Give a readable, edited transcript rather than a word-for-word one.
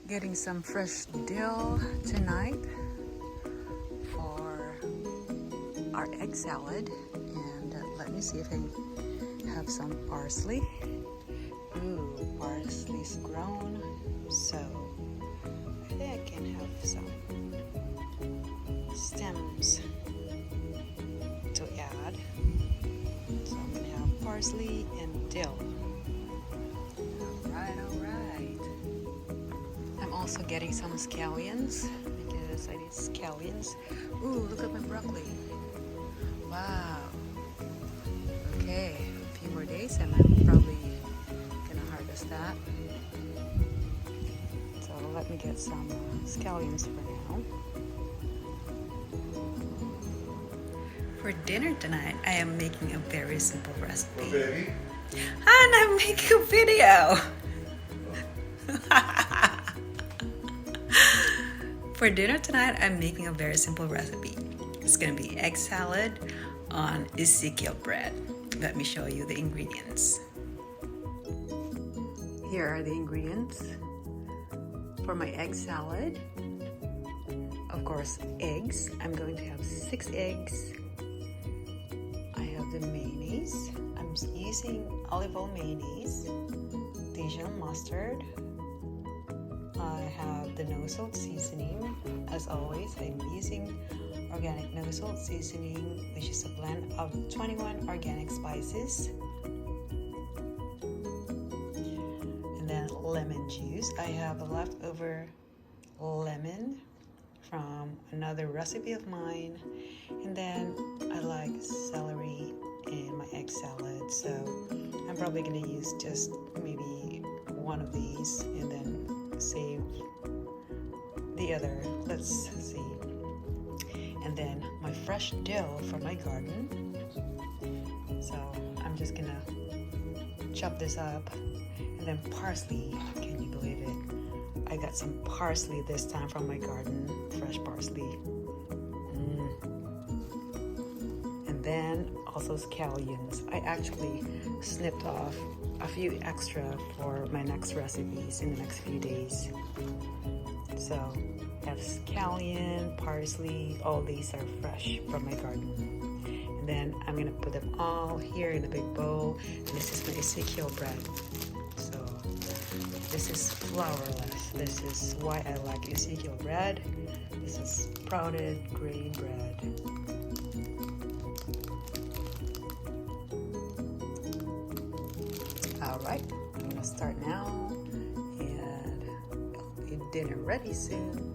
Getting some fresh dill tonight for our egg salad, and let me see if I have some parsley. Ooh, parsley's grown, so I think I can have some stems to add. So I'm gonna have parsley and dill. Alright. I'm also getting some scallions because I need scallions. Ooh, look at my broccoli. Wow. Okay, a few more days and I'm probably gonna harvest that. So let me get some scallions for now. For dinner tonight, I am making a very simple recipe. Baby? And I'm making a video! For dinner tonight, I'm making a very simple recipe. It's gonna be egg salad on Ezekiel bread. Let me show you the ingredients. Here are the ingredients for my egg salad. Of course, eggs. I'm going to have 6 eggs. I have the mayonnaise. I'm using olive oil mayonnaise, Dijon mustard. I have the no salt seasoning. As always, I'm using organic no salt seasoning, which is a blend of 21 organic spices. And then lemon juice. I have a leftover lemon from another recipe of mine. And then I like celery in my egg salad, so I'm probably gonna use just maybe one of these and then save the other. Let's see. And then my fresh dill from my garden. So I'm just gonna chop this up. And then parsley. Can you believe it? I got some parsley this time from my garden, fresh parsley. And then also scallions. I actually snipped off a few extra for my next recipes in the next few days. So I have scallion, parsley, all these are fresh from my garden. And then I'm gonna put them all here in a big bowl. And this is my Ezekiel bread. So this is flourless. This is why I like Ezekiel bread. This is sprouted grain bread. Alright, I'm gonna start now and I'll be dinner ready soon.